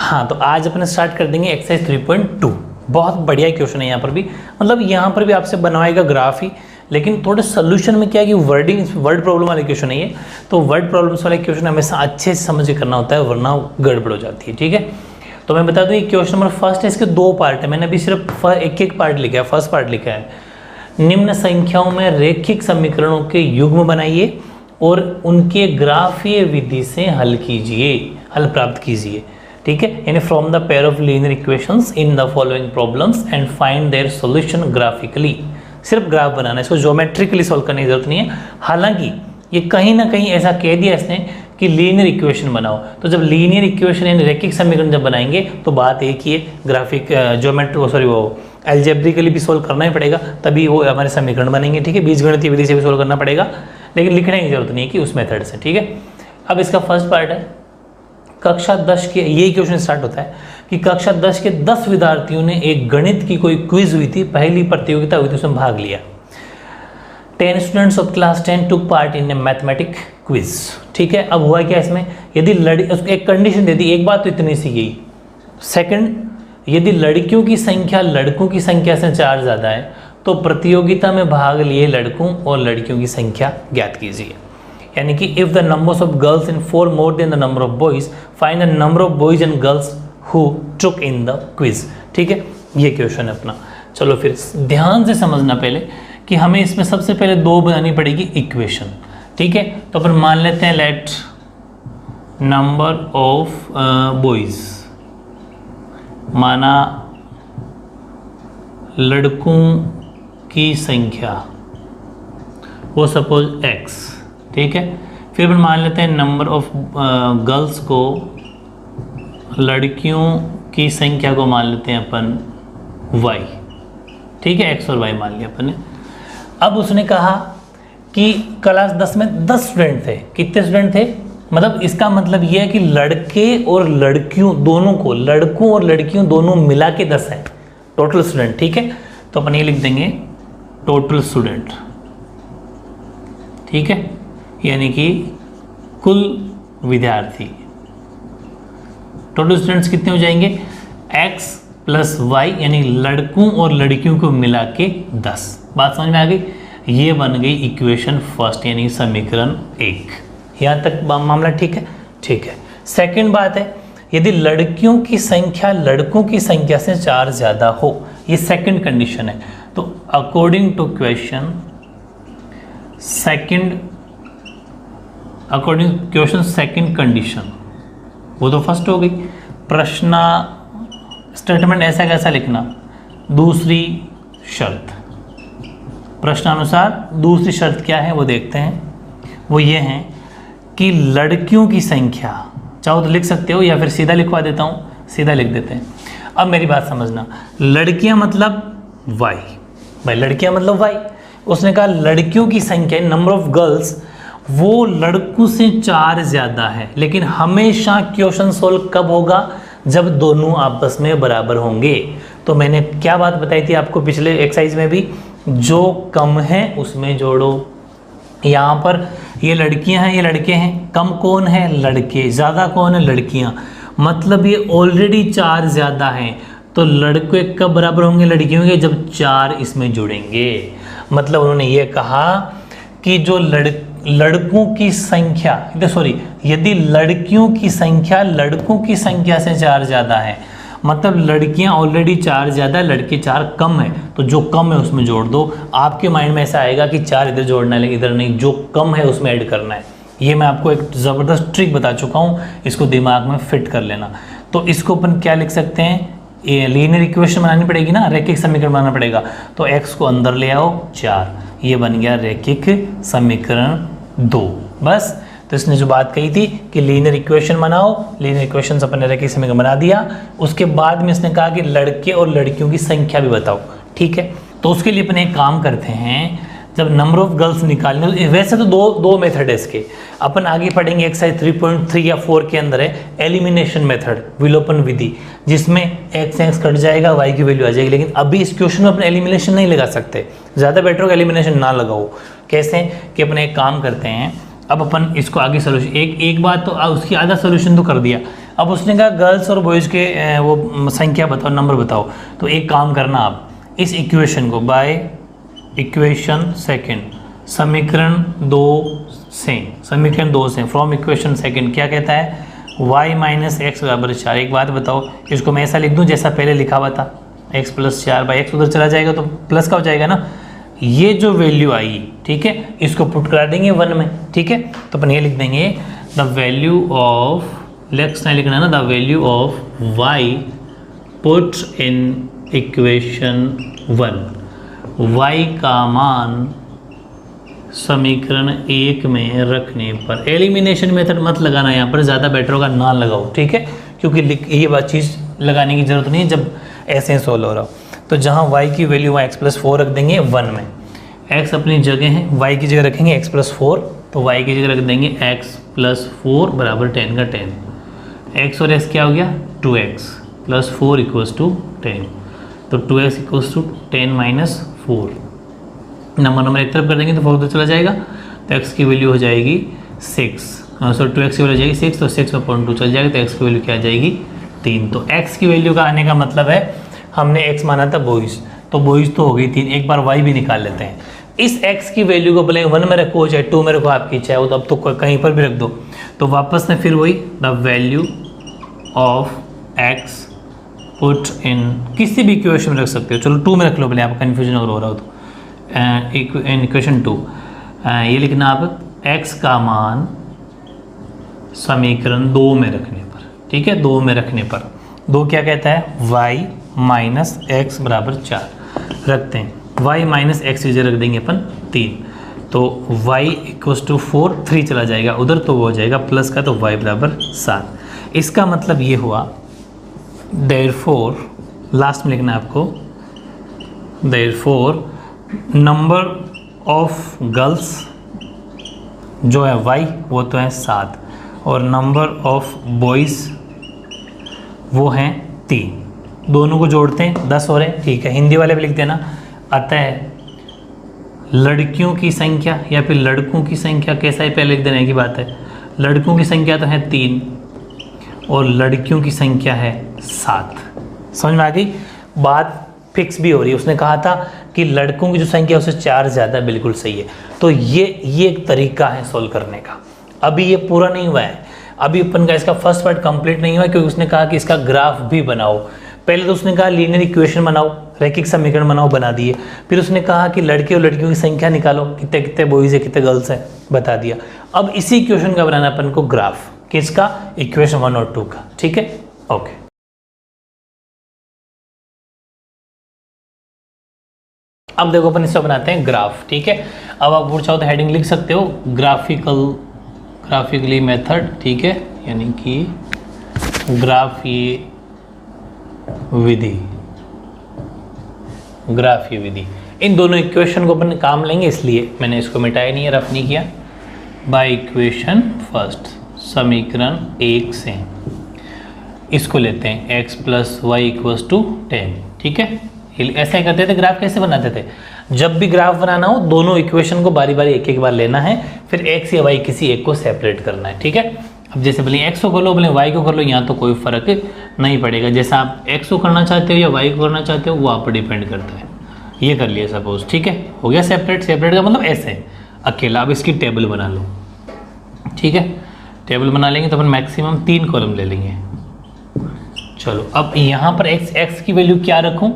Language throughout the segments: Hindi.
हाँ, तो आज अपन स्टार्ट कर देंगे एक्सरसाइज 3.2। बहुत बढ़िया क्वेश्चन है यहाँ पर भी, मतलब यहाँ पर भी आपसे बनवाएगा ग्राफ ही, लेकिन थोड़े सोल्यूशन में क्या है कि वर्ड प्रॉब्लम वाले क्वेश्चन है ये, तो वर्ड प्रॉब्लम्स वाले क्वेश्चन हमेशा अच्छे से समझ के करना होता है, वरना गड़बड़ हो जाती है। ठीक है, तो मैं बता दूँ ये क्वेश्चन नंबर फर्स्ट है, इसके दो पार्ट है, मैंने अभी सिर्फ एक पार्ट लिखा है, फर्स्ट पार्ट लिखा है। निम्न संख्याओं में रैखिक समीकरणों के युग्म बनाइए और उनके ग्राफीय विधि से हल प्राप्त कीजिए। ठीक है, यानी from the pair of linear equations in the following problems and find their solution graphically. सिर्फ ग्राफ बनाना है, इसको ज्योमेट्रिकली सॉल्व करने की जरूरत नहीं है। हालांकि ये कहीं ना कहीं ऐसा कह दिया इसने कि लीनियर इक्वेशन बनाओ, तो जब लीनियर इक्वेशन यानी रैखिक समीकरण जब बनाएंगे तो बात एक ही है, ग्राफिक एल्जेब्रिकली भी सॉल्व करना ही पड़ेगा, तभी वो हमारे समीकरण बनेंगे। ठीक है, बीजगणितीय विधि से भी सॉल्व करना पड़ेगा, लेकिन लिखने की जरूरत नहीं है कि उस मेथड से। ठीक है, अब इसका फर्स्ट पार्ट है, कक्षा 10 के ये क्वेश्चन स्टार्ट होता है कि कक्षा 10 के 10 विद्यार्थियों ने एक गणित की कोई क्विज हुई थी, पहली प्रतियोगिता हुई थी, उसमें भाग लिया। 10 students of class 10 took part in A mathematic quiz. ठीक है, अब हुआ क्या इसमें, यदि एक कंडीशन दे दी, एक बात तो इतनी सी गई। सेकंड, यदि लड़कियों की संख्या लड़कों की संख्या से 4 ज़्यादा है तो प्रतियोगिता में भाग लिए लड़कों और लड़कियों की संख्या ज्ञात कीजिए। यानी कि if the numbers of girls in 4 more than the number of boys, find the number of boys and girls who took in the quiz. ठीक है, ये क्वेश्चन है अपना। चलो फिर ध्यान से समझना पहले कि हमें इसमें सबसे पहले दो बनानी पड़ेगी इक्वेशन। ठीक है, तो अपन मान लेते हैं लेट नंबर ऑफ बॉयज, माना लड़कों की संख्या, वो सपोज x। ठीक है, फिर अपन मान लेते हैं नंबर ऑफ गर्ल्स को, लड़कियों की संख्या को मान लेते हैं अपन y। ठीक है, x और y मान लिया अपन ने। अब उसने कहा कि क्लास 10 में 10 स्टूडेंट थे। कितने स्टूडेंट थे, मतलब इसका मतलब यह है कि लड़के और लड़कियों दोनों को, लड़कों और लड़कियों दोनों मिला के 10 है टोटल स्टूडेंट। ठीक है, तो अपन ये लिख देंगे टोटल स्टूडेंट। ठीक है, यानी कि कुल विद्यार्थी, टोटल स्टूडेंट्स कितने हो जाएंगे, x प्लस वाई, यानी लड़कों और लड़कियों को मिला के 10। बात समझ में आ गई, ये बन गई इक्वेशन फर्स्ट, यानी समीकरण 1। यहाँ तक मामला ठीक है। ठीक है, सेकंड बात है, यदि लड़कियों की संख्या लड़कों की संख्या से 4 ज़्यादा हो, ये सेकंड कंडीशन है। तो according to question second condition, वो तो फर्स्ट हो गई। प्रश्न स्टेटमेंट ऐसा कैसा लिखना, दूसरी शर्त, प्रश्नानुसार दूसरी शर्त क्या है वो देखते हैं। वो ये है कि लड़कियों की संख्या, चाहो तो लिख सकते हो या फिर सीधा लिखवा देता हूँ, सीधा लिख देते हैं। अब मेरी बात समझना, लड़कियां मतलब y, भाई लड़कियां मतलब y। उसने कहा लड़कियों की संख्या नंबर ऑफ गर्ल्स वो लड़कों से 4 ज़्यादा है, लेकिन हमेशा क्वेश्चन सोल्व कब होगा, जब दोनों आपस में बराबर होंगे। तो मैंने क्या बात बताई थी आपको पिछले एक्सरसाइज में भी, जो कम है उसमें जोड़ो। यहाँ पर ये लड़कियां हैं, ये लड़के हैं, कम कौन है, लड़के, ज़्यादा कौन है, लड़कियां। मतलब ये ऑलरेडी 4 ज़्यादा हैं, तो लड़के कब बराबर होंगे लड़कियों के, जब 4 इसमें जुड़ेंगे। मतलब उन्होंने ये कहा कि जो लड़कों की संख्या, यदि लड़कियों की संख्या लड़कों की संख्या से 4 ज़्यादा है, मतलब लड़कियां ऑलरेडी 4 ज़्यादा, लड़के 4 कम है, तो जो कम है उसमें जोड़ दो। आपके माइंड में ऐसा आएगा कि 4 इधर जोड़ना है, लेकिन इधर नहीं, जो कम है उसमें ऐड करना है। ये मैं आपको एक ज़बरदस्त ट्रिक बता चुका हूँ, इसको दिमाग में फिट कर लेना। तो इसको अपन क्या लिख सकते हैं, ये लीनियर इक्वेशन बनानी पड़ेगी ना, रैखिक समीकरण बनाना पड़ेगा। तो x को अंदर ले आओ 4, ये बन गया रैखिक समीकरण 2। बस, तो इसने जो बात कही थी कि लीनियर इक्वेशन बनाओ, लीनियर इक्वेशन अपन ने रैखिक समीकरण बना दिया। उसके बाद में इसने कहा कि लड़के और लड़कियों की संख्या भी बताओ। ठीक है, तो उसके लिए अपन एक काम करते हैं, जब नंबर ऑफ गर्ल्स निकालने, वैसे तो दो मेथड है इसके, अपन आगे पढ़ेंगे एक्सरसाइज 3.3 या 4 के अंदर है एलिमिनेशन मेथड, विलोपन विधि, जिसमें x कट जाएगा, y की वैल्यू आ जाएगी। लेकिन अभी इस क्वेश्चन में अपन एलिमिनेशन नहीं लगा सकते, ज़्यादा बेटर होगा एलिमिनेशन ना लगाओ। कैसे कि अपन एक काम करते हैं, अब अपन इसको आगे सोल्यूशन, एक बात तो उसकी आधा सोल्यूशन तो कर दिया, अब उसने कहा गर्ल्स और बॉयज़ के वो संख्या बताओ, नंबर बताओ। तो एक काम करना आप इस इक्वेशन को बाय इक्वेशन सेकंड, समीकरण 2 से फ्रॉम इक्वेशन सेकंड क्या कहता है, y माइनस एक्स बराबर 4। एक बात बताओ, इसको मैं ऐसा लिख दूं जैसा पहले लिखा हुआ था, x प्लस 4 बाई एक्स, उधर चला जाएगा तो प्लस का हो जाएगा ना। ये जो वैल्यू आई, ठीक है, इसको पुट करा देंगे 1 में, ठीक है। तो अपन ये लिख देंगे द वैल्यू ऑफ, लेक्स नहीं लिखना है ना, the value of y put in equation 1, y का मान समीकरण 1 में रखने पर। एलिमिनेशन मेथड मत लगाना, यहाँ पर ज़्यादा बेटर होगा ना लगाओ, ठीक है, क्योंकि ये बात चीज़ लगाने की ज़रूरत नहीं है जब ऐसे सोल्व हो रहा हो। तो जहाँ y की वैल्यू वहाँ x+4 रख देंगे 1 में, x अपनी जगह है, y की जगह रखेंगे x+4, तो y की जगह रख देंगे x+4 बराबर 10 का 10, x और x क्या हो गया 2x + 4 = 10, तो 2x = 10 - 4, नंबर एक तरफ कर देंगे तो 4 उधर चला जाएगा, तो x की वैल्यू हो जाएगी 6, 2x की वैल्यू हो जाएगी 6, तो 6/2 चल जाएगा, तो x की वैल्यू क्या आ जाएगी 3। तो x की वैल्यू का आने का मतलब है हमने x माना था बॉयज़, तो बॉयज़ तो हो गई 3, एक बार y भी निकाल लेते हैं। इस x की वैल्यू को भले 1 में रखो चाहे 2 में रखो, आपकी इच्छा है, वो तो अब तो कहीं पर भी रख दो। तो वापस में फिर वही the value of x put in, किसी भी इक्वेशन में रख सकते हो, चलो 2 में रख लो भले, आपका कन्फ्यूजन हो रहा हो तो इन इक्वेशन 2 ये लिखना आप x का मान समीकरण 2 में रखने पर, ठीक है, 2 में रखने पर। 2 क्या कहता है, y माइनस एक्स बराबर 4 रखते हैं, y माइनस एक्स की जगह रख देंगे अपन 3, तो y = 4, 3 चला जाएगा उधर, तो वो हो जाएगा प्लस का, तो y बराबर 7। इसका मतलब ये हुआ देयरफॉर, लास्ट में लिखना है आपको, देयरफॉर नंबर ऑफ गर्ल्स जो है y वो तो है 7, और नंबर ऑफ बॉयज़ वो हैं 3, दोनों को जोड़ते हैं 10 हो रहे हैं, ठीक है। हिंदी वाले भी लिख देना, अतः लड़कियों की संख्या या फिर लड़कों की संख्या, कैसा है पहले लिख देने की बात है, लड़कों की संख्या तो है 3 और लड़कियों की संख्या है 7। समझ में आ गई बात, फिक्स भी हो रही है। उसने कहा था कि लड़कों की जो संख्या है उससे 4 ज़्यादा, बिल्कुल सही है। तो ये एक तरीका है सोल्व करने का। अभी ये पूरा नहीं हुआ है, अभी अपन का इसका फर्स्ट पार्ट कंप्लीट नहीं हुआ, क्योंकि उसने कहा कि इसका ग्राफ भी बनाओ। पहले तो उसने कहा लीनियर इक्वेशन बनाओ, रैखिक समीकरण बनाओ, बना दिए। फिर उसने कहा कि लड़के और लड़कियों की संख्या निकालो, कितने कितने बॉयज़ है कितने गर्ल्स है, बता दिया। अब इसी इक्वेशन का बनाना अपन को ग्राफ, किसका, इक्वेशन 1 और 2 का, ठीक है, ओके। अब देखो अपन इसको बनाते हैं ग्राफ, ठीक है। अब आप पूछा हो तो हेडिंग लिख सकते हो, ग्राफिकली मेथड, ठीक है, यानी कि ग्राफीय विधि। इन दोनों इक्वेशन को अपन काम लेंगे, इसलिए मैंने इसको मिटाया नहीं है, रफ नहीं किया। बाय इक्वेशन फर्स्ट, समीकरण 1 से इसको लेते हैं x + y = 10, ठीक है। ऐसा ही करते थे। ग्राफ कैसे बनाते थे, जब भी ग्राफ बनाना हो दोनों इक्वेशन को बारी बारी एक एक बार लेना है, फिर x या y किसी एक को सेपरेट करना है, ठीक है। अब जैसे भले x को कर लो भले y को कर लो, यहाँ तो कोई फर्क नहीं पड़ेगा। जैसा आप x को करना चाहते हो या y को करना चाहते हो वो आप पर डिपेंड करता है। ये कर लिया सपोज, ठीक है, हो गया सेपरेट। सेपरेट का मतलब ऐसे अकेला। अब इसकी टेबल बना लो, ठीक है। टेबल बना लेंगे तो अपन मैक्सिमम 3 कॉलम ले लेंगे। चलो अब यहाँ पर x की वैल्यू क्या रखूँ,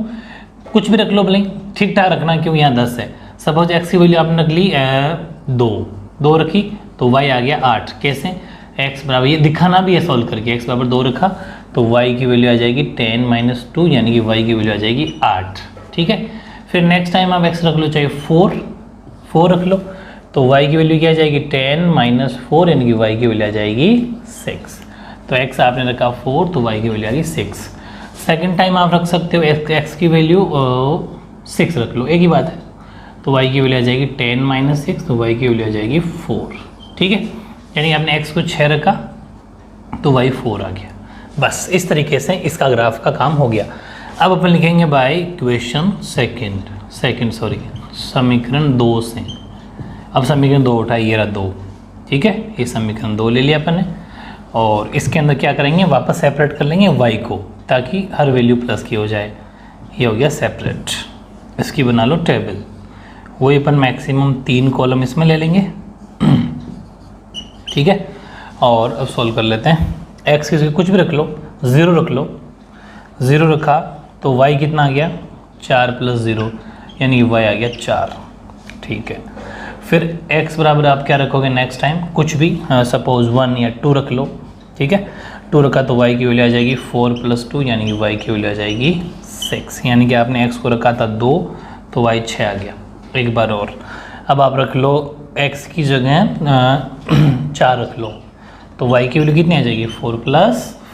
कुछ भी रख लो भले, ठीक ठाक रखना, क्यों यहाँ 10 है। सपोज x की वैल्यू आपने रख ली 2 रखी, तो y आ गया 8। कैसे, x बराबर, ये दिखाना भी है सॉल्व करके, x बराबर 2 रखा तो y की वैल्यू आ जाएगी 10 - 2, यानी कि y की वैल्यू आ जाएगी 8, ठीक है। फिर नेक्स्ट टाइम आप x रख लो, चाहे 4 रख लो, तो y की वैल्यू क्या आ जाएगी 10 - 4, यानी कि y की वैल्यू आ जाएगी 6। तो x आपने रखा 4, तो y की वैल्यू आ गई 6। सेकेंड टाइम आप रख सकते हो x की वैल्यू 6 रख लो, एक ही बात है, तो y की वैल्यू आ जाएगी 10 - 6, तो y की वैल्यू आ जाएगी 4, ठीक है। यानी आपने x को 6 रखा तो y 4 आ गया। बस इस तरीके से इसका ग्राफ का काम हो गया। अब अपन लिखेंगे बाय इक्वेशन समीकरण 2 से। अब समीकरण 2 उठा, ये रहा 2, ठीक है, ये समीकरण 2 ले लिया अपन ने। और इसके अंदर क्या करेंगे, वापस सेपरेट कर लेंगे y को, ताकि हर वैल्यू प्लस की हो जाए। ये हो गया सेपरेट। इसकी बना लो टेबल। वही अपन मैक्सिमम 3 कॉलम इसमें ले लेंगे, ठीक है। और अब सॉल्व कर लेते हैं। x की कुछ भी रख लो, 0 रख लो, 0 रखा तो y कितना आ गया 4 + 0, यानी y आ गया 4, ठीक है। फिर x बराबर आप क्या रखोगे नेक्स्ट टाइम, कुछ भी, सपोज 1 या 2 रख लो, ठीक है। 2 रखा तो y की वैल्यू आ जाएगी 4 + 2, यानी कि y की वैल्यू आ जाएगी 6, यानी कि आपने x को रखा था 2 तो y 6 आ गया। एक बार और, अब आप रख लो x की जगह 4 रख लो, तो y की वैल्यू कितनी आ जाएगी 4 +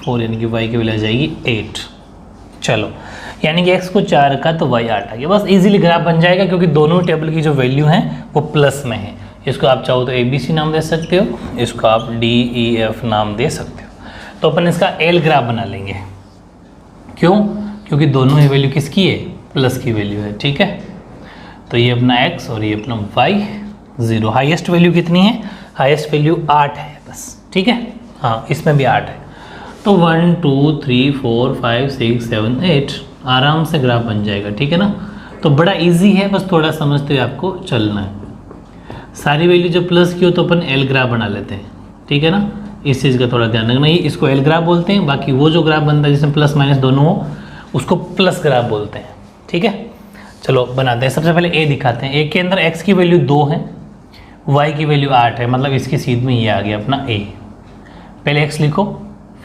4, यानी कि y की वैल्यू आ जाएगी 8। चलो, यानी कि x को 4 रखा तो y 8 आ गया। बस इजीली ग्राफ बन जाएगा, क्योंकि दोनों टेबल की जो वैल्यू हैं वो प्लस में है। इसको आप चाहो तो ABC नाम दे सकते हो, इसको आप DEF नाम दे सकते हो। तो अपन इसका L ग्राफ बना लेंगे। क्यों? क्योंकि दोनों ही वैल्यू किसकी है, प्लस की वैल्यू है, ठीक है। तो ये अपना x और ये अपना y 0। हाईएस्ट वैल्यू कितनी है, हाईएस्ट वैल्यू 8 है बस, ठीक है। हाँ, इसमें भी 8 है। तो 1 2 3 4 5 6 7 8 आराम से ग्राफ बन जाएगा, ठीक है ना। तो बड़ा इजी है, बस थोड़ा समझते हुए आपको चलना है। सारी वैल्यू जब प्लस की हो तो अपन एल ग्राफ बना लेते हैं, ठीक है ना। इस चीज़ का थोड़ा ध्यान रखना, ये इसको एल ग्राफ बोलते हैं। बाकी वो जो ग्राफ बनता है जिसमें प्लस माइनस दोनों हो, उसको प्लस ग्राफ बोलते हैं, ठीक है। चलो बनाते हैं। सबसे पहले ए दिखाते हैं। ए के अंदर एक्स की वैल्यू 2 है, वाई की वैल्यू 8 है, मतलब इसकी सीध में ये आ गया अपना ए। पहले एक्स लिखो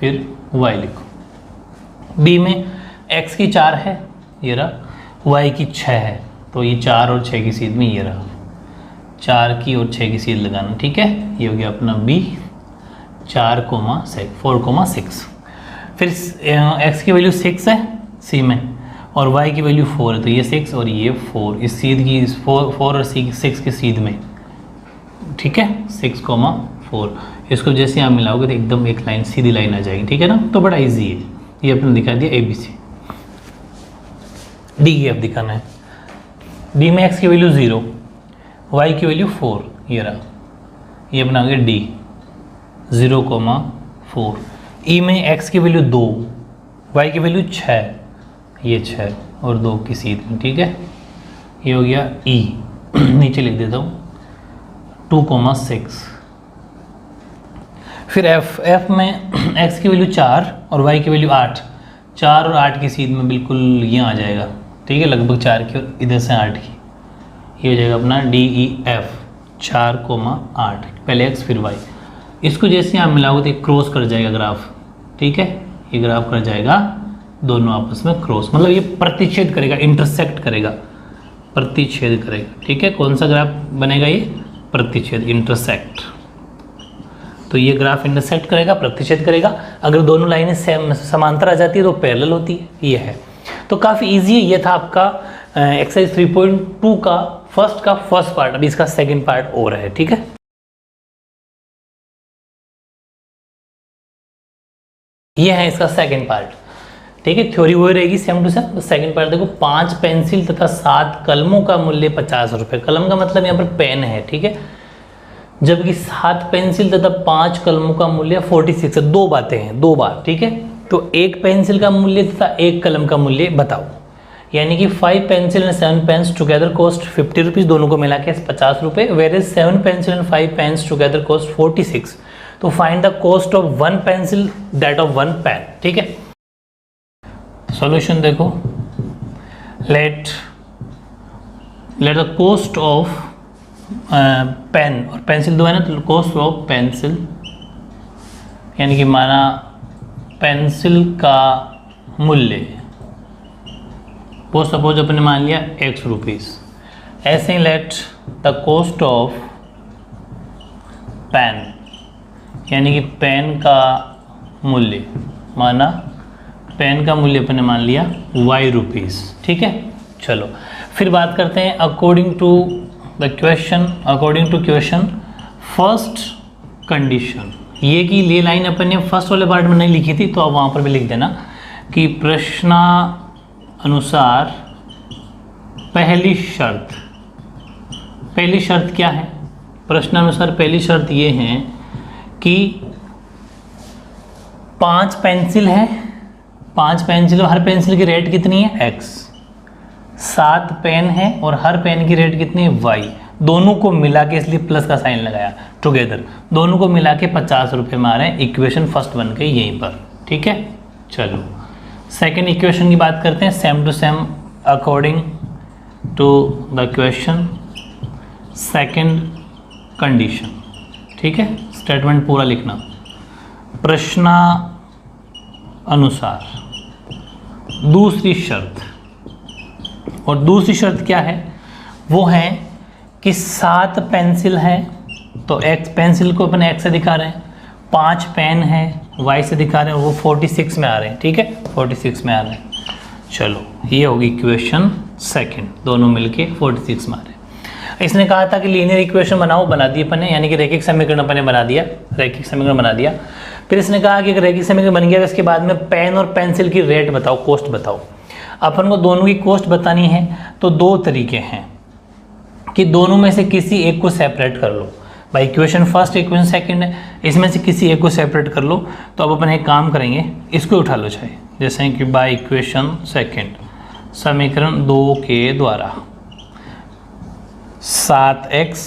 फिर वाई लिखो। बी में एक्स की 4 है, ये रहा, वाई की 6 है, तो ये 4 और 6 की सीध में ये रहा, 4 की और 6 की सीध लगाना, ठीक है। ये हो गया अपना बी 4,6। फिर एक्स की वैल्यू 6 है सी में, और वाई की वैल्यू 4 है, तो ये 6 और ये 4 इस सीध की 4 और 6 की सीध में, ठीक है। 6,4 इसको जैसे आप मिलाओगे तो एकदम एक लाइन सीधी लाइन आ जाएगी, ठीक है ना। तो बड़ा इजी है, ये अपने दिखा दिया ABC। डी की अब दिखाना है। डी में एक्स की वैल्यू 0, वाई की वैल्यू 4, ये रहा, ये अपना आ गया डी 0,4। ई में एक्स की वैल्यू 2, वाई की वैल्यू 6, ये 6 और 2 की सीध में, ठीक है। ये हो गया ई नीचे लिख देता हूँ 2,6। फिर एफ में x की वैल्यू 4 और y की वैल्यू 8, 4 और 8 की सीध में बिल्कुल ये आ जाएगा, ठीक है, लगभग 4 की और इधर से 8 की, ये हो जाएगा अपना DEF 4,8। पहले x फिर y, इसको जैसे आप मिलाओगे तो क्रॉस कर जाएगा ग्राफ, ठीक है। ये ग्राफ कर जाएगा दोनों आपस में क्रॉस, मतलब ये प्रतिच्छेद करेगा, इंटरसेक्ट करेगा, प्रतिच्छेद करेगा, ठीक है। कौन सा ग्राफ बनेगा ये, प्रतिच्छेद, इंटरसेक्ट। तो ये ग्राफ इंटरसेक्ट करेगा, प्रतिच्छेद करेगा। अगर दोनों लाइनें समांतर आ जाती है तो पैरेलल होती है, ये है। तो काफ़ी इजी है। ये था आपका एक्सरसाइज 3.2 का फर्स्ट पार्ट। अभी इसका सेकंड पार्ट और है, ठीक है। ये है इसका सेकंड पार्ट, ठीक है। थ्योरी वही रहेगी same to same. Second part देखो, 5 पेंसिल तथा 7 कलमों का मूल्य 50 रुपये। कलम का मतलब यहाँ पर पेन है, ठीक है। जबकि 7 पेंसिल तथा 5 कलमों का मूल्य 46 है। 2 बातें हैं, 2 बार, ठीक है। तो 1 पेंसिल का मूल्य तथा 1 कलम का मूल्य बताओ। यानी कि 5 pencil and 7 pens together cost 50 rupees, दोनों को मिला के 50 रुपये। Where is 7 pencil and 5 pens together cost 46। तो find the cost of 1 pencil that of 1 pen, ठीक है। सॉल्यूशन देखो, let the cost of pen और पेंसिल 2 है ना, तो कॉस्ट ऑफ पेंसिल, यानी कि माना पेंसिल का मूल्य, वो सपोज अपने मान लिया x रुपीज़। ऐसे ही let the cost of pen, यानी कि पेन का मूल्य, माना पेन का मूल्य अपने मान लिया y रुपीज़, ठीक है। चलो फिर बात करते हैं according to question first condition. ये कि ये लाइन अपन ने फर्स्ट वाले पार्ट में नहीं लिखी थी, तो अब वहाँ पर भी लिख देना कि प्रश्नानुसार पहली शर्त क्या है। प्रश्नानुसार पहली शर्त ये है कि 5 पेंसिल है, 5 पेंसिल, हर पेंसिल की रेट कितनी है x, 7 पेन है और हर पेन की रेट कितनी है y। दोनों को मिला के, इसलिए प्लस का साइन लगाया, टुगेदर दोनों को मिला के 50 रुपये में आ रहे हैं। इक्वेशन फर्स्ट बन गई यहीं पर, ठीक है। चलो सेकेंड इक्वेशन की बात करते हैं, same to same according to the question, second condition, ठीक है। स्टेटमेंट पूरा लिखना, प्रश्नानुसार दूसरी शर्त, और दूसरी शर्त क्या है, वो है कि 7 पेंसिल है तो x पेंसिल को अपने x से दिखा रहे हैं, 5 पेन है y से दिखा रहे हैं, वो 46 में आ रहे हैं, ठीक है, 46 में आ रहे हैं। चलो ये होगी इक्वेशन सेकंड, दोनों मिलके 46 में आ रहे हैं। इसने कहा था कि लीनियर इक्वेशन बनाओ, बना दी अपन ने, यानी कि रैखिक समीकरण अपन ने बना दिया, रैखिक समीकरण बना दिया। फिर इसने कहा कि अगर रैखिक समीकरण बन गया तो इसके बाद में पेन और पेंसिल की रेट बताओ, कॉस्ट बताओ। अपन को दोनों की कॉस्ट बतानी है तो 2 तरीके हैं कि दोनों में से किसी एक को सेपरेट कर लो। भाई इक्वेशन फर्स्ट इक्वेशन सेकंड है, इसमें से किसी एक को सेपरेट कर लो। तो अब अपन एक काम करेंगे, इसको उठा लो चाहे, जैसे कि बाय इक्वेशन सेकंड समीकरण 2 के द्वारा 7x,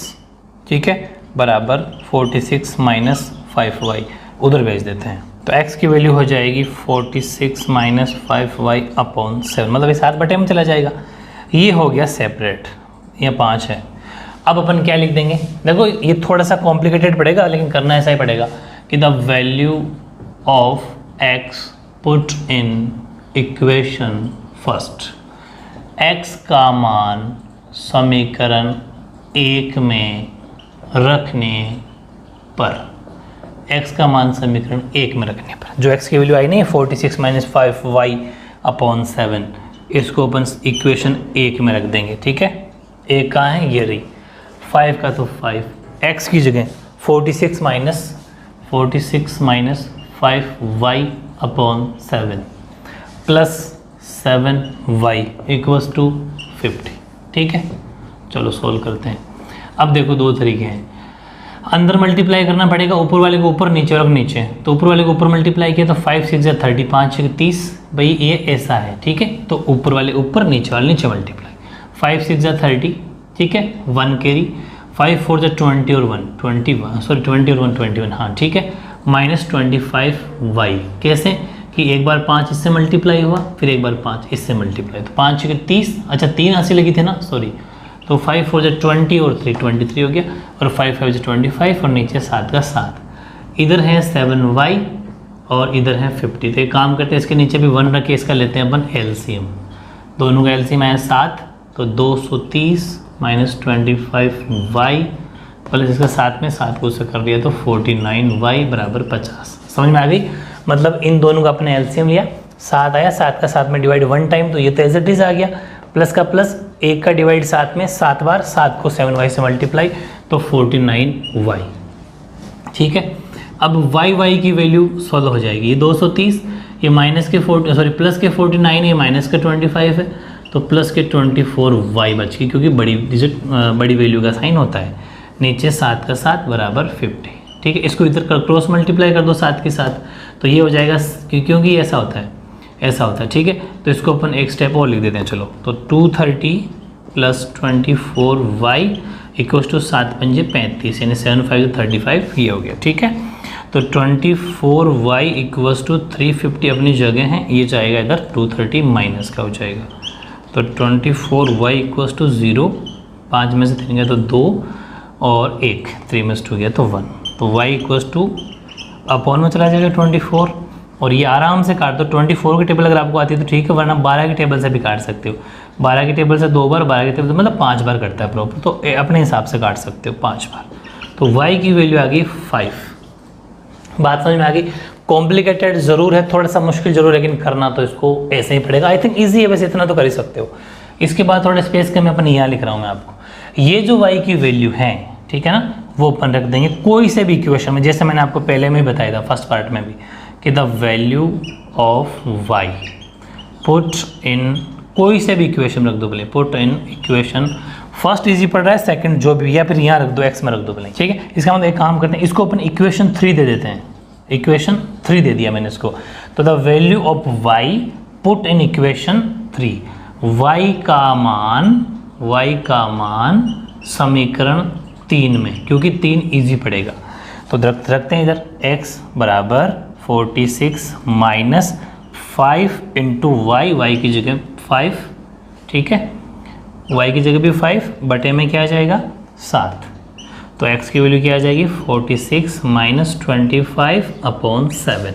ठीक है, बराबर 46 माइनस 5y उधर भेज देते हैं। तो x की वैल्यू हो जाएगी 46 माइनस 5y अपॉन 7, मतलब ये 7 बटे में चला जाएगा। ये हो गया सेपरेट, ये 5 है। अब अपन क्या लिख देंगे, देखो ये थोड़ा सा कॉम्प्लिकेटेड पड़ेगा लेकिन करना ऐसा ही पड़ेगा कि the value of x put in equation first, x का मान समीकरण 1 में रखने पर, x का मान समीकरण 1 में रखने पर, जो x की वैल्यू आई नहीं 46 माइनस 5y अपॉन 7, इसको अपन इक्वेशन 1 में रख देंगे, ठीक है। 1 कहाँ है, ये रही, 5 का तो 5, x की जगह 46 minus 5y upon 7 plus 7y equals to 50, ठीक है। चलो सोल्व करते हैं। अब देखो 2 तरीके हैं, अंदर मल्टीप्लाई करना पड़ेगा, ऊपर वाले को ऊपर, नीचे वाले को नीचे। तो ऊपर वाले को ऊपर मल्टीप्लाई किया तो 5 6 या 30, 5 6 30, भाई ये ऐसा है, ठीक है। तो ऊपर वाले ऊपर, नीचे वाले नीचे मल्टीप्लाई, 5 6 या 30, ठीक है, 1 कैरी, 5 4 या 20 और 1 21, सॉरी 20 और 1 21, हाँ ठीक है, माइनस 25y। कैसे कि एक बार 5 इससे मल्टीप्लाई हुआ, फिर एक बार 5 इससे मल्टीप्लाई, तो 5 6 30, अच्छा 3 ऐसी लगी थी ना, सॉरी, तो 5 4 या 20 और 3 23 हो गया, और 5 5 या 25 और नीचे 7 का 7, इधर है 7y और इधर है 50। तो एक काम करते हैं, इसके नीचे भी 1 रखे, इसका लेते हैं अपन एलसीएम, दोनों का एलसीएम आया 7, तो 230 माइनस 25y प्लस इसका 7 में 7 को उससे कर दिया तो 49y बराबर 50। समझ में आ गई, मतलब इन दोनों का अपने एलसीएम लिया, 7 आया, 7 का 7 में डिवाइड 1 टाइम, तो ये तो एज इट इज आ गया, प्लस का प्लस, 1 का डिवाइड 7 में 7 बार, 7 को 7y से मल्टीप्लाई, तो 49y, ठीक है। अब y की वैल्यू सॉल्व हो जाएगी, ये 230, ये माइनस के 40, सॉरी प्लस के 49, ये माइनस के 25 है, तो प्लस के 24y बच गई, क्योंकि बड़ी डिजिट बड़ी वैल्यू का साइन होता है, नीचे 7 का 7 बराबर 50, ठीक है। इसको इधर क्रॉस मल्टीप्लाई कर दो 7 के साथ, तो ये हो जाएगा, क्योंकि ऐसा होता है, ऐसा होता है, ठीक है। तो इसको अपन एक स्टेप और लिख देते हैं, चलो, तो 230 प्लस 24y इक्वल्स टू 7 पंजे 35, यानी 7 5 35, ये हो गया, ठीक है। तो 24y इक्वल्स टू 350 अपनी जगह है, ये जाएगा इधर 230 माइनस का हो जाएगा, तो 24y इक्वल्स टू 0, 5 में से 3 गया तो 2 और 1, 3 में से 2 गया तो 1, तो y इक्वल्स टू अपॉन में चला जाएगा 24, और ये आराम से काट दो। 24 की टेबल अगर आपको आती है तो ठीक है, वरना 12 की टेबल से भी काट सकते हो, 12 की टेबल से 2 बार, 12 की टेबल से मतलब 5 बार कटता है प्रॉपर, तो अपने हिसाब से काट सकते हो 5 बार। तो y की वैल्यू आ गई 5। बात समझ में आ गई, कॉम्प्लिकेटेड ज़रूर है, थोड़ा सा मुश्किल जरूर है, लेकिन करना तो इसको ऐसे ही पड़ेगा। आई थिंक ईजी है, वैसे इतना तो कर ही सकते हो। इसके बाद थोड़ा स्पेस के मैं अपन यहाँ लिख रहा हूँ मैं आपको, ये जो y की वैल्यू है, ठीक है ना, वो अपन रख देंगे कोई से भी इक्वेशन में, जैसे मैंने आपको पहले में ही बताया था फर्स्ट पार्ट में भी, कि the value of y put in, कोई से भी इक्वेशन रख दो भले, put in equation first easy पड़ रहा है, सेकंड जो भी, या फिर यहाँ रख दो, x में रख दो भले, ठीक है। इसका मतलब एक काम करते हैं, इसको अपन इक्वेशन 3 दे देते हैं, इक्वेशन 3 दे दिया मैंने इसको। तो the value of y put in equation 3, y का मान समीकरण 3 में, क्योंकि 3 इजी पड़ेगा तो रखते हैं इधर x बराबर 46 माइनस 5 इंटू y की जगह 5, ठीक है, y की जगह भी 5 बटे में क्या आ जाएगा 7, तो x की वैल्यू क्या आ जाएगी 46 माइनस 25 अपॉन 7,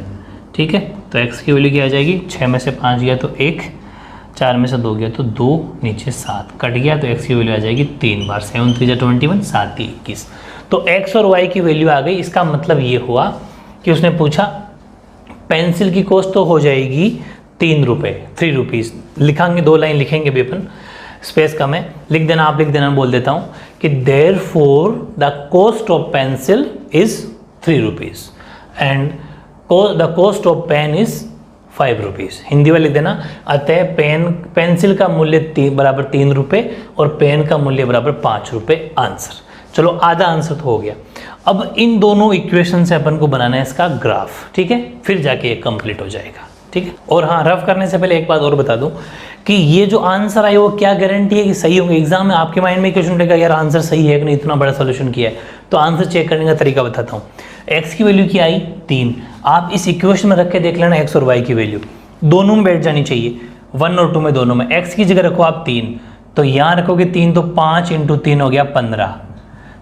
ठीक है। तो x की वैल्यू क्या आ जाएगी, 6 में से 5 गया तो 1, 4 में से 2 गया तो 2, नीचे 7 कट गया तो x की वैल्यू आ जाएगी 3 बार 7 3 21, 7 21। तो x और y की वैल्यू आ गई। इसका मतलब ये हुआ कि उसने पूछा पेंसिल की कॉस्ट तो हो जाएगी 3 रुपये, 3 रुपीज़। लिखेंगे 2 लाइन लिखेंगे भी अपन, स्पेस कम है, लिख देना, आप लिख देना, बोल देता हूँ कि therefore the cost of pencil is 3 rupees and the cost of pen is 5 rupees. Hindi में लिख देना, अतः पेंसिल का मूल्य बराबर 3 रुपये और पेन का मूल्य बराबर 5 रुपये। आंसर, चलो आधा आंसर तो हो गया। अब इन दोनों इक्वेशन से अपन को बनाना है इसका ग्राफ, ठीक है, फिर जाके ये कंप्लीट हो जाएगा, ठीक है। और हाँ, रफ करने से पहले एक बात और बता दूं कि ये जो आंसर आए वो क्या गारंटी है कि सही होंगे। एग्जाम में आपके माइंड में क्वेश्चन उठेगा, यार आंसर सही है कि नहीं, इतना बड़ा सोल्यूशन किया है, तो आंसर चेक करने का तरीका बताता हूँ। x की वैल्यू क्या आई 3, आप इस इक्वेशन में रख के देख लेना x और y की वैल्यू दोनों में बैठ जानी चाहिए, 1 और 2 में दोनों में। x की जगह रखो आप 3, तो यहाँ रखोगे 3 तो 5 इंटू 3 हो गया 15,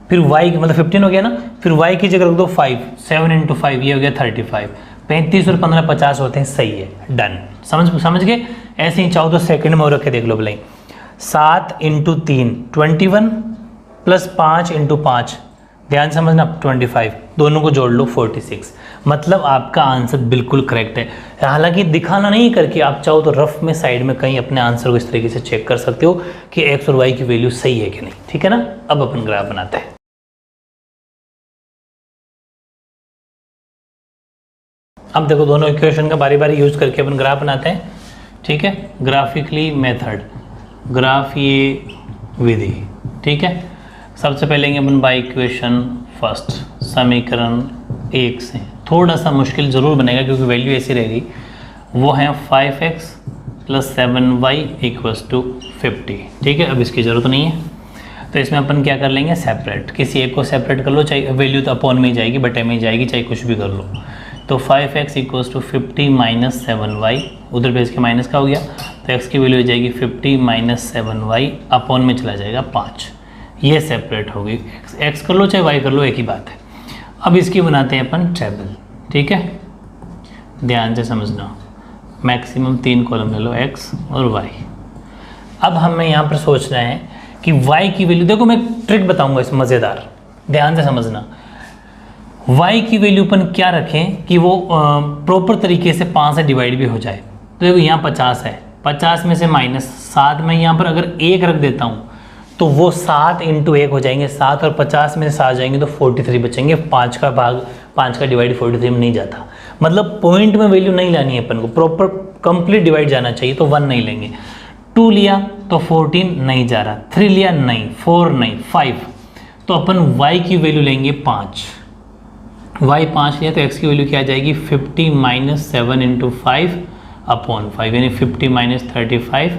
फिर y मतलब 15 हो गया ना, फिर y की जगह रख दो 5, 7 इंटू 5 ये हो गया 35, 35 और 15 50 होते हैं, सही है, डन। समझ गए। ऐसे ही चाहो तो सेकंड में और रख के देख लो भले, 7 इंटू 3 21 प्लस 5 इंटू 5, ध्यान समझना 25, दोनों को जोड़ लो 46, मतलब आपका आंसर बिल्कुल करेक्ट है। हालांकि दिखाना नहीं करके आप चाहो तो रफ में साइड में कहीं अपने आंसर को इस तरीके से चेक कर सकते हो कि x और y की वैल्यू सही है कि नहीं, ठीक है ना। अब अपन ग्राफ बनाते हैं। अब देखो दोनों इक्वेशन का बारी बारी यूज करके अपन ग्राफ बनाते हैं, ठीक है। ग्राफिकली मेथड, ग्राफ ये विधि, ठीक है। सबसे पहले लेंगे अपन बाय इक्वेशन फर्स्ट, समीकरण 1 से। थोड़ा सा मुश्किल ज़रूर बनेगा क्योंकि वैल्यू ऐसी रहेगी, वो है 5x plus 7y equals to 50, ठीक है। अब इसकी ज़रूरत नहीं है, तो इसमें अपन क्या कर लेंगे, सेपरेट, किसी एक को सेपरेट कर लो, चाहे वैल्यू तो अपॉन में ही जाएगी, बटे में ही जाएगी, चाहे कुछ भी कर लो। तो 5x equals to 50 minus 7y, उधर बेस के माइनस का हो गया, तो x की वैल्यू हो जाएगी 50 माइनस 7y, अपॉन में चला जाएगा 5, ये सेपरेट होगी। x कर लो चाहे y कर लो, एक ही बात है। अब इसकी बनाते हैं अपन टेबल, ठीक है, ध्यान से समझना। मैक्सिमम 3 कॉलम ले लो, x और y। अब हमें यहाँ पर सोचना है कि y की वैल्यू, देखो मैं ट्रिक बताऊंगा इस मज़ेदार, ध्यान से समझना। y की वैल्यू अपन क्या रखें कि वो प्रॉपर तरीके से 5 से डिवाइड भी हो जाए। तो देखो यहाँ 50 है, 50 में से माइनस 7 में यहाँ पर अगर 1 रख देता हूँ तो वो 7 इंटू 1 हो जाएंगे, 7 और 50 में से 7 जाएंगे तो 43 बचेंगे। 5 का भाग, 5 का डिवाइड 43 में नहीं जाता, मतलब पॉइंट में वैल्यू नहीं लानी है अपन को, प्रॉपर कंप्लीट डिवाइड जाना चाहिए, तो 1 नहीं लेंगे। 2 लिया तो 14 नहीं जा रहा, 3 लिया नहीं, 4 नहीं, 5, तो अपन y की वैल्यू लेंगे 5, y 5 लिया तो x की वैल्यू क्या आ जाएगी 50 माइनस 7 इंटू 5 अपॉन 5, यानी 50 माइनस 35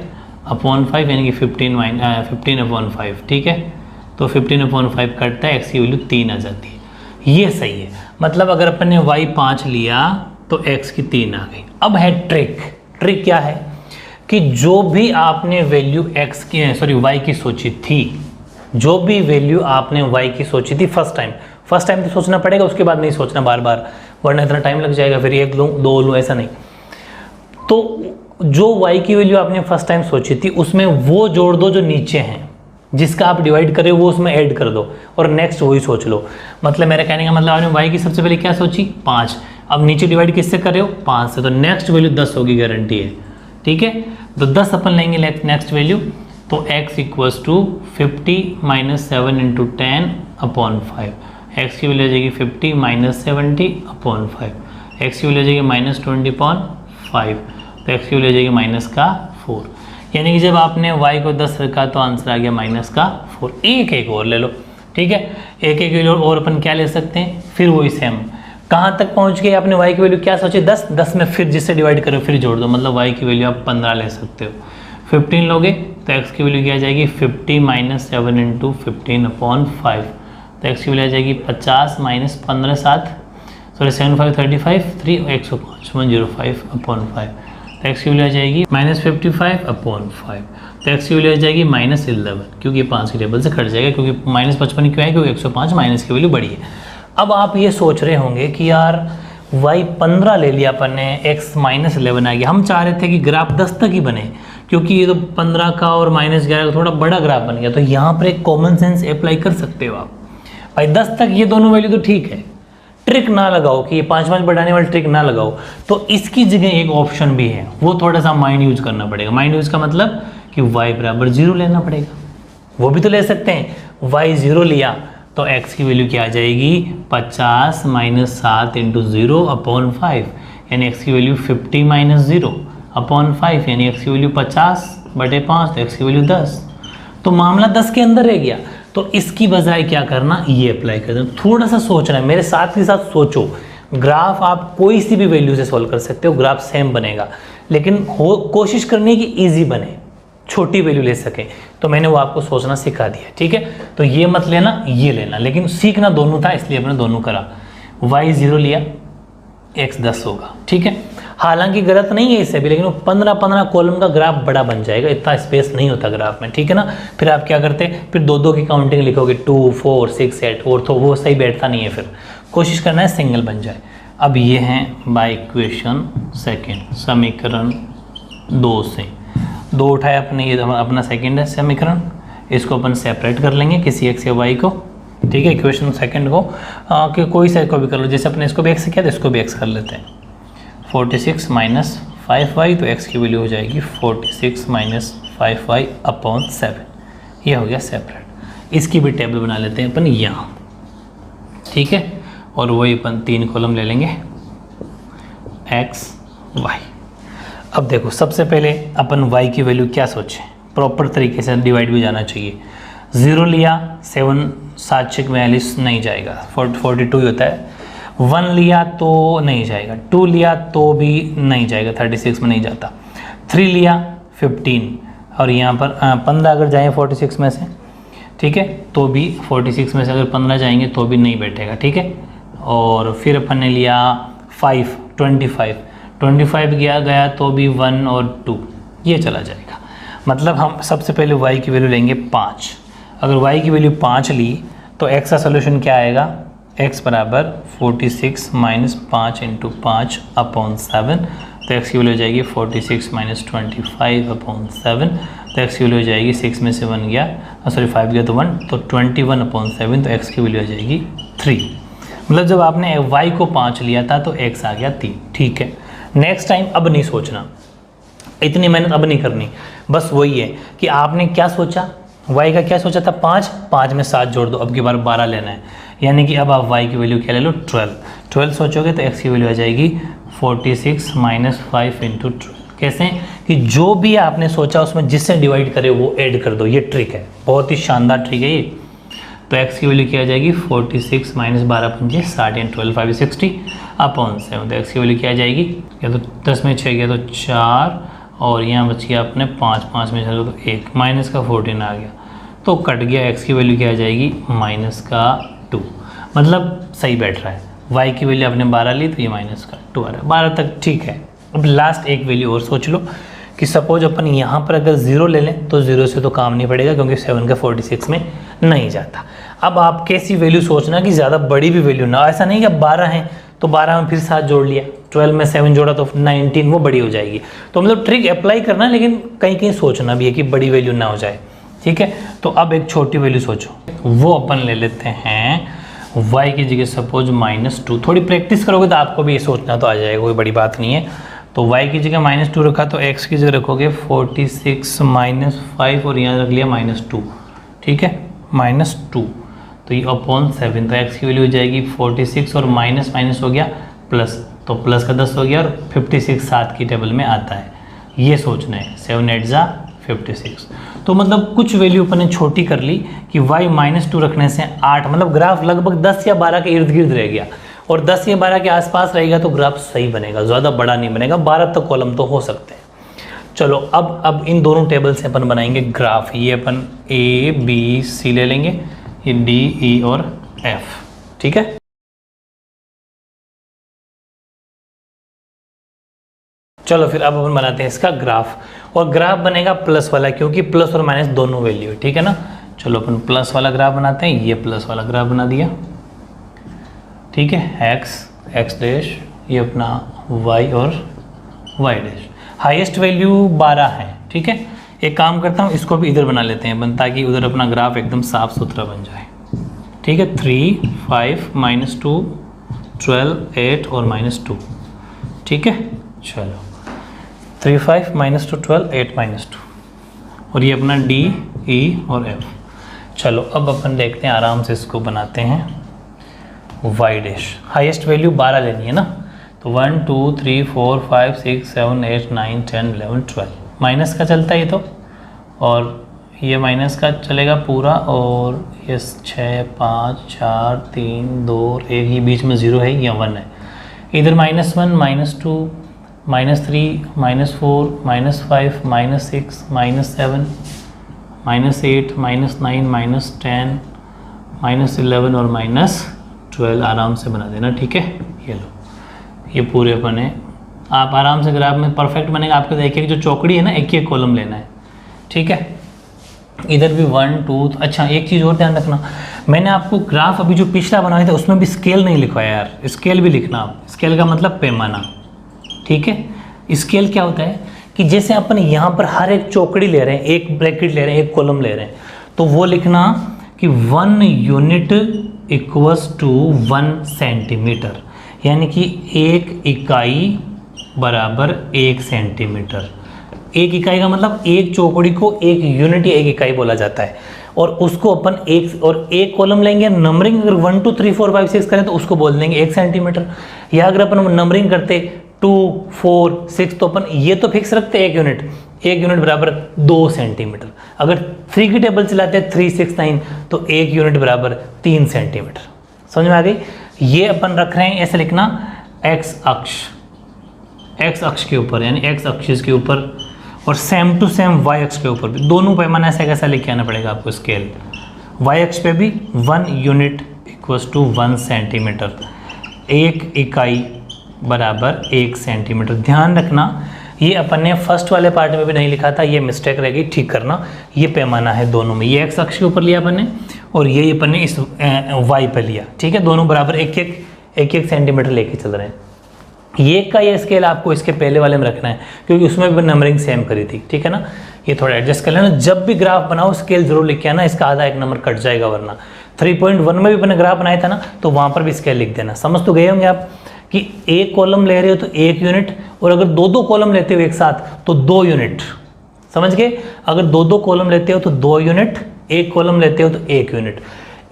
अपॉन 5, यानी कि 15 अपॉन 5, ठीक है। तो 15 अपॉन 5 कटता है, x की वैल्यू 3 आ जाती है, ये सही है। मतलब अगर अपन ने y 5 लिया तो x की 3 आ गई। अब है ट्रिक क्या है कि जो भी आपने वैल्यू x की y की सोची थी, जो भी वैल्यू आपने y की सोची थी फर्स्ट टाइम तो सोचना पड़ेगा, उसके बाद नहीं सोचना बार बार, वरना इतना टाइम लग जाएगा, फिर 1 लूँ 2 लूँ, ऐसा नहीं। तो जो y की वैल्यू आपने फर्स्ट टाइम सोची थी उसमें वो जोड़ दो जो नीचे हैं, जिसका आप डिवाइड कर रहे हो वो उसमें ऐड कर दो, और नेक्स्ट वही सोच लो। मतलब मेरा कहने का मतलब आपने y की सबसे पहले क्या सोची 5, अब नीचे डिवाइड किससे कर रहे हो 5 से, तो नेक्स्ट वैल्यू 10 होगी, गारंटी है, ठीक है। तो 10 अपन लेंगे नेक्स्ट वैल्यू, तो x equals to 50 minus 7 into 10 upon 5, x की वैल्यू आ जाएगी 50 माइनस 70 अपॉन 5, x की वैल्यू आ जाएगी माइनस 20 अपॉन 5, तो x की वैल्यू आ जाएगी माइनस का 4, यानी कि जब आपने y को 10 रखा तो आंसर आ गया माइनस का 4। एक और ले लो, ठीक है, एक वैल्यू और अपन क्या ले सकते हैं, फिर वही सेम कहाँ तक पहुँच गए आपने, y की वैल्यू क्या सोचे 10, 10 में फिर जिससे डिवाइड करो फिर जोड़ दो, मतलब y की वैल्यू आप 15 ले सकते हो। 15 लोगे तो x की वैल्यू क्या आ जाएगी 50 माइनस 7 इंटू 15/5, तो x की वैल्यू आ जाएगी 50 माइनस 15 7 सॉरी 7 5 35 3 105 105/5, तो x की वैल्यू आ जाएगी माइनस 55/5, तो x की वैल्यू आ जाएगी माइनस 11, क्योंकि ये 5 की टेबल से कट जाएगा, क्योंकि माइनस 55 क्यों है, क्योंकि 105 माइनस की वैल्यू बड़ी है। अब आप ये सोच रहे होंगे कि यार y 15 ले लिया अपन ने, x माइनस 11 आ गया, हम चाह रहे थे कि ग्राफ 10 तक ही बने, क्योंकि ये तो 15 का और माइनस 11 का थोड़ा बड़ा ग्राफ बन गया, तो यहाँ पर एक कॉमन सेंस अप्लाई कर सकते हो आप, भाई 10 तक ये दोनों वैल्यू तो ठीक है, ट्रिक ना लगाओ कि ये 5 बढ़ाने वाली ट्रिक ना लगाओ, तो इसकी जगह एक ऑप्शन भी है, वो थोड़ा सा माइंड यूज करना पड़ेगा। माइंड यूज का मतलब कि y बराबर 0 लेना पड़ेगा, वो भी तो ले सकते हैं। y 0 लिया तो x की वैल्यू क्या आ जाएगी 50 माइनस 7 इंटू 0/5, यानी x की वैल्यू 50 माइनस 0/5, यानी x की वैल्यू 50/5, तो x की वैल्यू 10, तो मामला 10 के अंदर रह गया। तो इसकी बजाय क्या करना, ये अप्लाई कर देना, थोड़ा सा सोचना है, मेरे साथ के साथ सोचो। ग्राफ आप कोई सी भी वैल्यू से सॉल्व कर सकते हो, ग्राफ सेम बनेगा, लेकिन कोशिश करनी है कि ईजी बने, छोटी वैल्यू ले सके, तो मैंने वो आपको सोचना सिखा दिया, ठीक है। तो ये मत लेना, ये लेना, लेकिन सीखना दोनों था, इसलिए हमने दोनों करा। y 0 लिया, x 10 होगा, ठीक है। हालांकि गलत नहीं है इससे भी, लेकिन वो 15 कॉलम का ग्राफ बड़ा बन जाएगा, इतना स्पेस नहीं होता ग्राफ में, ठीक है ना। फिर आप क्या करते, फिर 2 की काउंटिंग लिखोगे 2 4 6 8, और तो वो सही बैठता नहीं है, फिर कोशिश करना है सिंगल बन जाए। अब ये हैं बाय इक्वेशन सेकेंड, समीकरण 2 से 2 उठाए अपने, ये अपना सेकेंड है समीकरण, इसको अपन सेपरेट कर लेंगे किसी x या y को, ठीक है। इक्वेशन सेकेंड को कि कोई से को भी कर लो, जैसे अपने इसको भी x किया तो इसको भी x कर लेते हैं। 46 माइनस 5y, तो x की वैल्यू हो जाएगी 46 माइनस 5y/7, ये हो गया सेपरेट। इसकी भी टेबल बना लेते हैं अपन यहाँ, ठीक है, और वही अपन 3 कॉलम ले लेंगे x y। अब देखो सबसे पहले अपन y की वैल्यू क्या सोचें, प्रॉपर तरीके से डिवाइड भी जाना चाहिए। 0 लिया 7 7 6 42 नहीं जाएगा, 42 ही होता है। 1 लिया तो नहीं जाएगा, 2 लिया तो भी नहीं जाएगा, 36 में नहीं जाता। 3 लिया 15, और यहाँ पर 15 अगर जाए 46 में से, ठीक है, तो भी 46 में से अगर 15 जाएंगे तो भी नहीं बैठेगा, ठीक है। और फिर अपन ने लिया 5 25 गया तो भी 1 और 2 ये चला जाएगा। मतलब हम सबसे पहले y की वैल्यू लेंगे 5। अगर y की वैल्यू 5 ली तो x का सोल्यूशन क्या आएगा, x बराबर 46 माइनस 5 इंटू 5/7, तो x की वैल्यू हो जाएगी 46 माइनस 25/7, तो x की वैल्यू हो जाएगी 6 में से 1 गया, सॉरी 5 गया तो 1, तो 21/7, तो x की वैल्यू हो जाएगी 3। मतलब जब आपने y को 5 लिया था तो x आ गया 3, ठीक है। नेक्स्ट टाइम अब नहीं सोचना, इतनी मेहनत अब नहीं करनी, बस वही है कि आपने क्या सोचा, y का क्या सोचा था 5 में 7 जोड़ दो, अब की बार 12 लेना है, यानी कि अब आप y की वैल्यू क्या ले लो 12 सोचोगे तो x की वैल्यू आ जाएगी 46 माइनस 5 इंटू 12। कैसे कि जो भी आपने सोचा उसमें जिससे डिवाइड करे वो ऐड कर दो, ये ट्रिक है, बहुत ही शानदार ट्रिक है ये। तो x की वैल्यू क्या आ जाएगी 46 माइनस 12 पंजे 60 एंड 12 5 60/7, तो x की वैल्यू क्या आ जाएगी, या तो 10 में 6 गया तो 4, और यहाँ बच गया अपने 5 में चलो तो 1, माइनस का 14 आ गया तो कट गया, x की वैल्यू क्या आ जाएगी माइनस का 2, मतलब सही बैठ रहा है। y की वैल्यू आपने 12 ली तो ये माइनस का 2 आ रहा है, 12 तक ठीक है। अब लास्ट एक वैल्यू और सोच लो कि सपोज अपन यहाँ पर अगर 0 ले लें तो 0 से तो काम नहीं पड़ेगा, क्योंकि 7 का 46 में नहीं जाता। अब आप कैसी वैल्यू सोचना कि ज़्यादा बड़ी भी वैल्यू ना, ऐसा नहीं कि अब 12 हैं तो 12 में फिर 7 जोड़ लिया, 12 में 7 जोड़ा तो 19, वो बड़ी हो जाएगी। तो मतलब ट्रिक अप्लाई करना, लेकिन कहीं कहीं सोचना भी है कि बड़ी वैल्यू ना हो जाए, ठीक है। तो अब एक छोटी वैल्यू सोचो, वो अपन ले लेते हैं y की जगह सपोज -2। थोड़ी प्रैक्टिस करोगे तो आपको भी ये सोचना तो आ जाएगा, कोई बड़ी बात नहीं है। तो y की जगह -2 रखा तो x की जगह रखोगे 46 माइनस 5, और यहाँ रख लिया -2, ठीक है, -2, तो ये अपॉन 7, तो x की वैल्यू हो जाएगी 46, और माइनस माइनस हो गया प्लस, तो प्लस का 10 हो गया, और 56 7 की टेबल में आता है, ये सोचना है। 7 8 जा 56। तो मतलब कुछ वैल्यू अपन ने छोटी कर ली कि y -2 रखने से 8, मतलब ग्राफ लगभग 10 या 12 के इर्द गिर्द रह गया। और 10 या 12 के आसपास रहेगा तो ग्राफ सही बनेगा, ज़्यादा बड़ा नहीं बनेगा, 12 तक कॉलम तो हो सकते हैं। चलो अब इन दोनों टेबल से अपन बनाएंगे ग्राफ। ये अपन ABC ले लेंगे, ये DE और F, ठीक है। चलो फिर अब अपन बनाते हैं इसका ग्राफ, और ग्राफ बनेगा प्लस वाला, क्योंकि प्लस और माइनस दोनों वैल्यू है, ठीक है ना। चलो अपन प्लस वाला ग्राफ बनाते हैं, ये प्लस वाला ग्राफ बना दिया, ठीक है। x डैश, ये अपना y और y डैश, हाईएस्ट वैल्यू 12 है, ठीक है। एक काम करता हूँ, इसको भी इधर बना लेते हैं अपन, ताकि उधर अपना ग्राफ एकदम साफ सुथरा बन जाए, ठीक है। 3 5 -2 12 8 और -2, ठीक है। चलो 3 5 -2 12 8 -2, और ये अपना D E और F। चलो अब अपन देखते हैं, आराम से इसको बनाते हैं। y डैश, हाईएस्ट वैल्यू 12 लेनी है ना, तो 1 2 3 4 5 6 7 8 9 10 11 12, माइनस का चलता है ये तो, और ये माइनस का चलेगा पूरा, और ये 6 5 4 3 2 1, ये बीच में 0 है, ये 1 है, इधर -1 -2 -3 -4 -5 -6 -7 -8 -9 -10 -11 और -12 आराम से बना देना, ठीक है। ये लो, ये पूरे अपन है, आप आराम से ग्राफ में परफेक्ट बनेगा। आपको देखिए जो चौकड़ी है ना, एक एक कॉलम लेना है, ठीक है। इधर भी 1 2, अच्छा एक चीज़ और ध्यान रखना, मैंने आपको ग्राफ अभी जो पिछला बनाया था उसमें भी स्केल नहीं लिखवाया यार, स्केल भी लिखना आप। स्केल का मतलब पैमाना, ठीक है। स्केल क्या होता है कि जैसे अपन यहाँ पर हर एक चौकड़ी ले रहे हैं, एक ब्रैकेट ले रहे हैं, एक कॉलम ले रहे हैं, तो वो लिखना कि 1 यूनिट इक्वल्स टू 1 सेंटीमीटर, यानी कि 1 इकाई बराबर 1 सेंटीमीटर। 1 इकाई का मतलब एक चौकड़ी को 1 यूनिट या 1 इकाई बोला जाता है, और उसको अपन एक कॉलम लेंगे, नंबरिंग अगर 1 2 3 4 5 6 करें तो उसको बोल देंगे 1 सेंटीमीटर। या अगर अपन नंबरिंग करते 2 4 6 तो अपन ये तो फिक्स रखते 1 यूनिट बराबर 2 सेंटीमीटर। अगर 3 की टेबल चलाते हैं 3 6 9 तो 1 यूनिट बराबर 3 सेंटीमीटर। समझ में आ गई। ये अपन रख रहे हैं, ऐसे लिखना x अक्ष के ऊपर, यानी x अक्ष के ऊपर, और सेम टू सेम y अक्ष के ऊपर भी। दोनों पैमाना ऐसा कैसा लेके आना पड़ेगा आपको स्केल। y अक्ष पे भी 1 यूनिट इक्वल्स टू 1 सेंटीमीटर, 1 इकाई बराबर 1 सेंटीमीटर। ध्यान रखना ये अपन ने फर्स्ट वाले पार्ट में भी नहीं लिखा था, ये मिस्टेक रहेगी, ठीक करना। ये पैमाना है दोनों में, ये x अक्ष के ऊपर लिया अपन ने, और ये अपन ने इस y पे लिया, ठीक है। दोनों बराबर एक एक सेंटीमीटर लेके चल रहे हैं। ये का ये स्केल आपको इसके पहले वाले में रखना है, क्योंकि उसमें भी नंबरिंग सेम करी थी, ठीक है ना। ये थोड़ा एडजस्ट कर लेना। जब भी ग्राफ बनाओ स्केल जरूर लिख के आना, इसका आधा 1 नंबर कट जाएगा, वरना 3.1 में भी अपने ग्राफ बनाया था ना, तो वहाँ पर भी स्केल लिख देना। समझ तो गए होंगे आप कि एक कॉलम ले रहे हो तो 1 यूनिट, और अगर 2 कॉलम लेते हो एक साथ तो 2 यूनिट। समझ गए। अगर 2 कॉलम लेते हो तो 2 यूनिट, एक कॉलम लेते हो तो 1 यूनिट।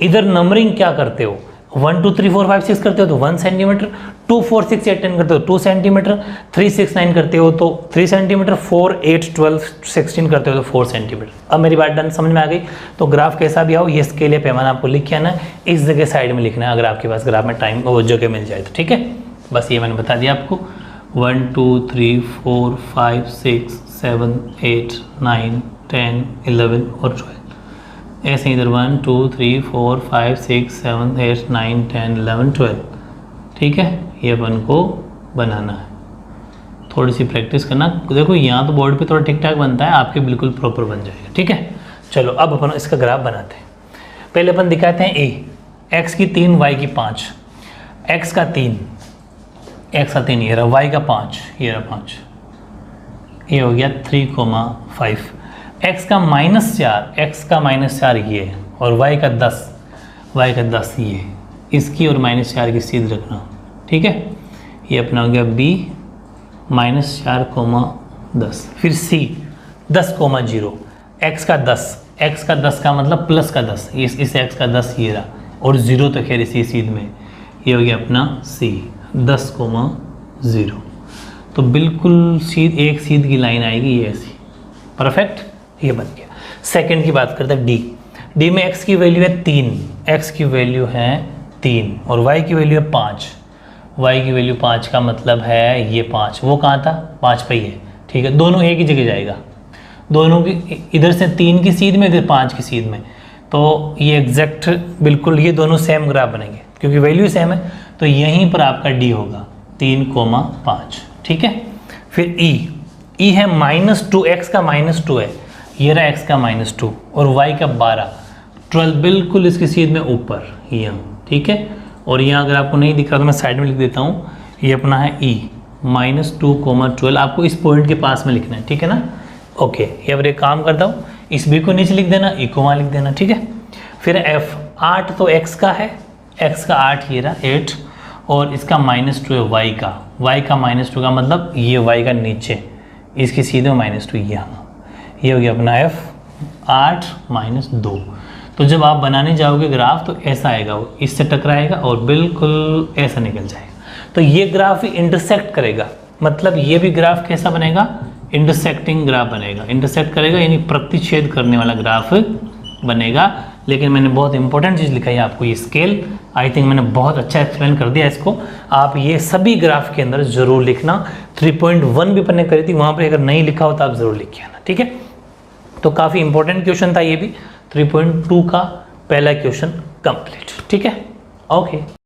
इधर नंबरिंग क्या करते हो, 1 2 3 4 5 6 करते हो तो 1 सेंटीमीटर, 2 4 6 8 10 करते हो 2 सेंटीमीटर, 3 6 9 करते हो तो 3 सेंटीमीटर, 4 8 12 16 करते हो तो 4 सेंटीमीटर। अब मेरी बात डन, समझ में आ गई। तो ग्राफ कैसा भी आओ, ये स्केल या पैमाना आपको लिख के आना, इस जगह साइड में लिखना है, अगर आपके पास ग्राफ में टाइम वो जगह मिल जाए तो, ठीक है। बस ये मैंने बता दिया आपको। 1 2 3 4 5 6 7 8 9 10 11 और 12, ऐसे इधर 1 2 3 4 5 6 7 8 9 10 11 12, ठीक है। ये अपन को बनाना है, थोड़ी सी प्रैक्टिस करना। देखो यहाँ तो बोर्ड पे थोड़ा ठीक ठाक बनता है, आपके बिल्कुल प्रॉपर बन जाएगा, ठीक है। चलो अब अपन इसका ग्राफ बनाते हैं। पहले अपन दिखाते हैं a, x की 3 y की 5, x का 3 ये रहा, y का 5 ये रहा 5, ये हो गया 3,5। x का -4 ये है, और y का 10 ये, इसकी और -4 की सीध रखना, ठीक है। ये अपना हो गया b -4,10। फिर c 10,0, x का 10 का मतलब प्लस का 10, इस x का 10 ये रहा, और 0 तो खैर इसी सीध में, ये हो गया अपना c 10,0। तो बिल्कुल एक सीध की लाइन आएगी ये ऐसी, परफेक्ट, ये बन गया। सेकंड की बात करते हैं डी में x की वैल्यू है 3, x की वैल्यू है 3 और y की वैल्यू है 5, y की वैल्यू 5 का मतलब है ये 5, वो कहाँ था 5 पे ही है, ठीक है, दोनों एक ही जगह जाएगा, दोनों की इधर से 3 की सीध में इधर 5 की सीध में, तो ये एग्जैक्ट बिल्कुल ये दोनों सेम ग्राफ बनेंगे क्योंकि वैल्यू सेम है, तो यहीं पर आपका डी होगा 3,5, ठीक है। फिर ई है -2, x का -2 है, ये रहा x का -2 और y का 12 बिल्कुल इसकी सीध में ऊपर यहाँ, ठीक है। और यहाँ अगर आपको नहीं दिख रहा तो मैं साइड में लिख देता हूँ, ये अपना है e -2,12, आपको इस पॉइंट के पास में लिखना है, ठीक है ना। ओके, ये अब एक काम करता हूँ, इस b को नीचे लिख देना, e को वहाँ लिख देना, ठीक है। फिर f 8 तो x का है, x का 8 ये रहा 8 और इसका -2 है y का -2 का मतलब ये y का नीचे इसकी सीधे -2 ये हो गया अपना f 8 -2। तो जब आप बनाने जाओगे ग्राफ तो ऐसा आएगा, वो इससे टकराएगा और बिल्कुल ऐसा निकल जाएगा। तो ये ग्राफ भी इंटरसेक्ट करेगा, मतलब ये भी ग्राफ कैसा बनेगा, इंटरसेक्टिंग ग्राफ बनेगा, इंटरसेक्ट करेगा यानी प्रतिच्छेद करने वाला ग्राफ बनेगा। लेकिन मैंने बहुत इंपॉर्टेंट चीज़ लिखा है आपको, ये स्केल, आई थिंक मैंने बहुत अच्छा एक्सप्लेन कर दिया इसको। आप ये सभी ग्राफ के अंदर जरूर लिखना। 3.1 भी पढ़ने करी थी, वहाँ पर अगर नहीं लिखा हो तो आप जरूर लिखिए ना, ठीक है। तो काफ़ी इंपॉर्टेंट क्वेश्चन था ये भी, 3.2 का पहला क्वेश्चन कंप्लीट, ठीक है। ओके।